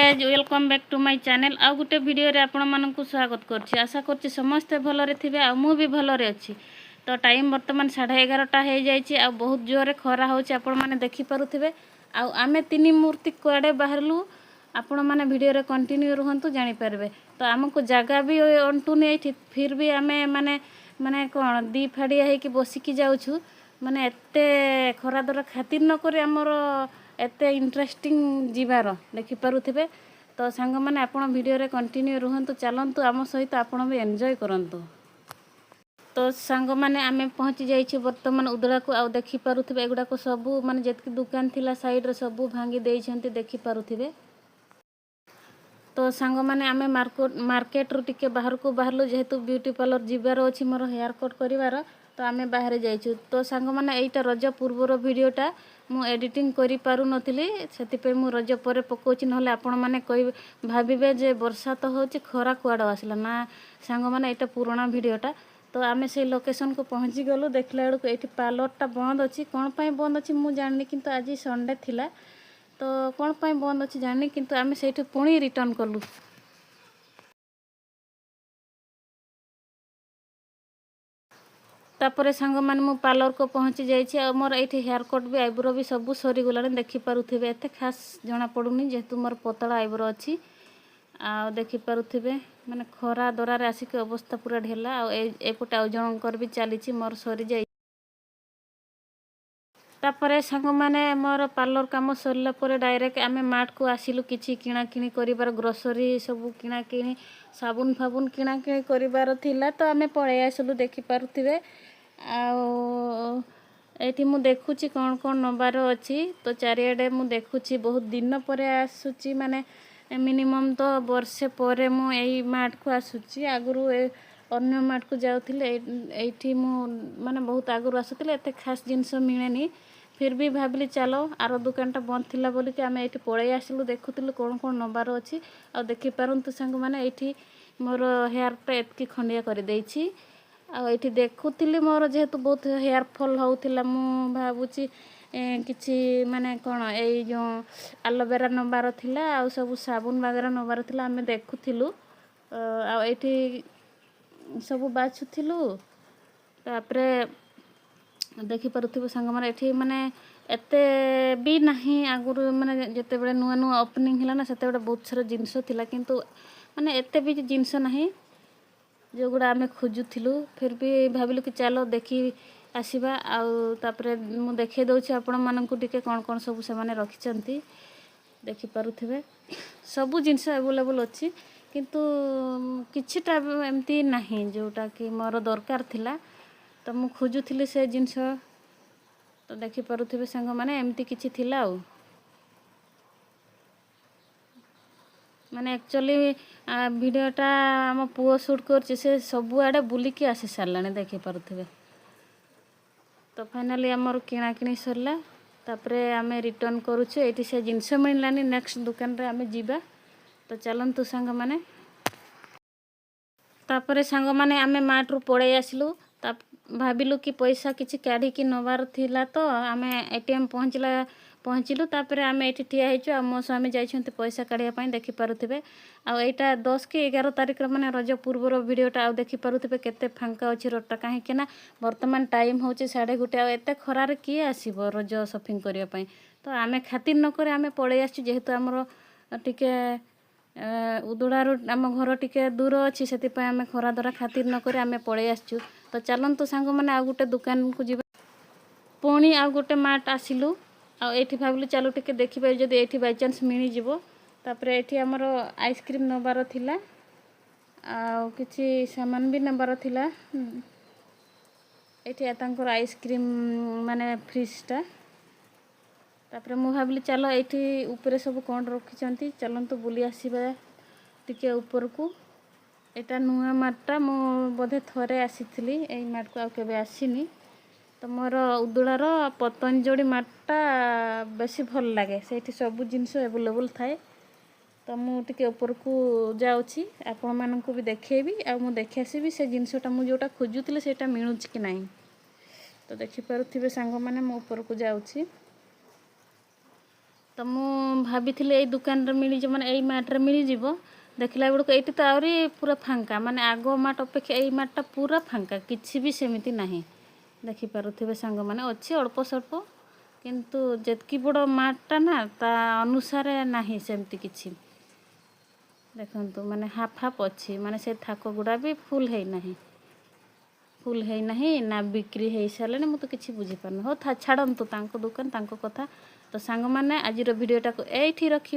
Guys welcome back to my channel आ गोटे video रे आपण मानकु स्वागत करछि। आशा करछि समस्ते भलरे थिबे आ मु भी भलरे अछि। तो टाइम वर्तमान 11:30 हो जाइछि आ बहुत जोरे खरा होछि आपण माने देखि पारुथिबे। आ आमे तीन मूर्ति कोडे बाहरलु आपण माने वीडियो रे कंटिन्यू रहंतु जानि परबे। तो हमको जगह भी अंटू नै फिर भी आमे माने माने कोन दी फाडिया हे कि बसिकी जाउछु माने एते खरा दर खातिर न करे हमर एते इंटरेस्टिंग जीवार देखि पारुथिबे। तो सांग माने आपण वीडियो रे कंटिन्यू रहंतु चलंतु आम सहित आपण भी एन्जॉय करंतु। तो सांग माने आमे पहुंची जाइछि वर्तमान उदड़ा को आ देखि पारुथिबे एगुडा को सब माने जेतकी दुकान थिला साइड रे सब भांगी देइछंती देखि पारुथिबे। तो सांग माने आमे मार्केट रो टिके बाहर को बाहरलो जेहेतु ब्यूटी पार्लर जीवार अछि मोर हेयर कट करिवार। तो आमे बाहर जाइछु। तो सांग माने एटा रज पूर्वर वीडियोटा मु एडिटिंग करि पारु नथिली सेति पे मु रज परे पकोछि नहले आपण माने कहि भाबिबे जे वर्षा तो होछि खरा कुआड आसला ना। सांग माने एटा पुराना वीडियोटा। तो आमे से लोकेशन को पहुंची गलु देखला बेलको एठी पार्लरटा बंद अछि कोन पई बंद अछि मु जाननी किंतु आज संडे थिला तो कोन पई बंद अछि जाननी किंतु आमे सेठी पुणी रिटर्न करलु। तापर सांग माने मु पार्लर को पहुंची जाइछि आ मोर एठी हेयर कट भी आईब्रो भी सब सरी गलाने देखि पारुथिबे। एते खास जना पडुनी जेतु मोर पतळा आईब्रो अछि आ देखि पारुथिबे माने खरा दरा रे आसी के अवस्था पूरा ढेला आ एपटे आ जनकर भी चलीछि मोर सरी जाई। तापर सांग माने मोर पार्लर काम सरला परे डायरेक्ट आमे मार्ट को आसिलु किछि किना किनी करिबार ग्रोसरी सब किना किनी साबुन फाबुन किना किनी करिबार थिला। तो आमे पळे आसलु देखि पारुथिबे आ एठी मु देखुछि कोन कोन नंबर अछि। तो चारियाडे मु देखुछि बहुत दिन परे आसुछि माने मिनिमम तो वर्षे परे मु एई मार्ट को आसुछि। आगुरु अन्य मार्ट को जाउथिले एठी मु माने बहुत आगुरु आसुथिले एते खास जिंस मिलेनी फिर भी भाबली चलो आरो दुकानटा बंद थिला बोली कि आमे एठी पळे आसलु देखुथिलु कोन कोन नंबर अछि। आ देखि पारंतु संग माने एठी मोर हेयरटा एतकी खंडिया करि देइछि। आ एठी देखुथिली मोर जेहेतु बहुत हेयर फॉल होउथिला मु भाबुछि किछि माने कोन एई जो एलोवेरा नंबर थिला आ सब साबुन वगैरह नंबर थिला आमे देखुथिलु आ एठी सब बाछुथिलु। तापरे देखि पारुथिबो संग माने एठी माने एते भी नाही आगुरु माने जते बेले नुवा नुवा ओपनिंग हिला ना सेते बेले बहुत सारा जिंस थिला किंतु माने एते भी जिंस नाही जो गुडा आमे खोजुथिलु। फिर भी भाबिलु कि चलो देखि आसीबा आ तापरे मु देखे दउछि आपण माननकु टिके कोन कोन सब से माने रखिचंती देखि पारुथिबे सब जिंस अवेलेबल अछि किंतु किछिटा एमती नाही जोटा कि मोर दरकार थिला। तो मु खोजुथिली से जिंस तो देखि पारुथिबे संग माने एमती किछि थिला आ माने एक्चुअली वीडियोटा हम पुओ शूट करछि से सब आडे बुली के आसी सारलाने देखि पारुथिबे। तो फाइनली हमर किना किनी सरला तापरे आमे रिटर्न करूछु एठी से जिंस मिललानी नेक्स्ट दुकान रे आमे जीबा। तो चलंतु संग माने तापरे संग माने आमे मार्ट रु पळे आसिलु ता भाबिलु कि पैसा किछि काढी कि नवार थिला। तो आमे एटीएम पहुंचिलु तापरे आमे एठी ठिया हेचु आ मो स्वामी जाइछन्ते पैसा काढिया पई देखि पारुथिबे। आ एटा 10 कि 11 तारिख रे माने रज पूर्वर वीडियोटा आ देखि पारुथिबे केते फांका अछि रोडटा काहे कि ना वर्तमान टाइम होछि 1:30 आ एते खरा रे की आसीबो रज शॉपिंग करिया पई। तो आमे खातिर न करे आमे पळे आछु जेहेतु हमरो टिके उदुडारू आम घर टिके दूर अछि सेति पय आमे खरा दरा खातिर न करे आमे पळे आछु। तो चलंतु सांग माने आ गुटे दुकान को जिबा पुणी आ गुटे मार्ट आसिलु आ एठी भाबिलु चलो टिके देखिबे जदी एठी बाय चांस मिली जिवो। तापरे एठी हमरो आइसक्रीम नबार थिला आ किछि सामान भी नबार थिला एठी तांकर आइसक्रीम माने फ्रिजटा। तापरे मु भाबिली चलो एठी ऊपरे सब कोन रखिचंती चलंतु बुली आसीबा टिके ऊपर को। एटा नुआ मार्टटा मु बोधे थरे आसीथिली एई मार्ट को आ केबे आसीनी। तो मोर उदुडार पतंजलि मार्टटा बेसी भल लागे सेठी सब जिंस अवेलेबल थाए। तो मु टिके ऊपर को जाउछि आपण माननकु भी देखेबी आ मु देखि आसीबी से जिंसटा मु जोटा खोजुतिले सेटा मिलुछि कि नाही। तो देखि पारुथिबे संग माने मु ऊपर को जाउछि ତ ମୁଁ ଭାବିଥିଲି ଏଇ ଦୋକାନରେ ମିଳିଯିବ ମାନେ ଏଇ ମାର୍ଟରେ ମିଳିଯିବ। ଦେଖିଲା ବେଳକୁ ଏଇଠି ତ ଆହୁରି ପୁରା ଫାଙ୍କା, ମାନେ ଆଗ ମାର୍ଟ ଅପେକ୍ଷା ଏଇ ମାର୍ଟଟା ପୁରା ଫାଙ୍କା, କିଛି ବି ସେମିତି ନାହିଁ। ଦେଖିପାରୁଥିବେ ସାଙ୍ଗମାନେ, ଅଛି ଅଳ୍ପ ସ୍ୱଳ୍ପ, କିନ୍ତୁ ଯେତିକି ବଡ଼ ମାର୍ଟଟା ନା ତା ଅନୁସାରେ ନାହିଁ ସେମିତି କିଛି। ଦେଖନ୍ତୁ ମାନେ ହାଫ୍ ହାଫ୍ ଅଛି, ମାନେ ସେ ଥାକ ଗୁଡ଼ା ବି ଫୁଲ୍ ହେଇନାହିଁ ନା ବିକ୍ରି ହେଇସାରିଲାଣି, ମୁଁ ତ କିଛି ବୁଝିପାରୁନି। ହଉ ଛାଡ଼ନ୍ତୁ ତାଙ୍କ ଦୋକାନ ତାଙ୍କ କଥା। ତ ସାଙ୍ଗମାନେ ଆଜିର ଭିଡ଼ିଓଟାକୁ ଏଇଠି ରଖି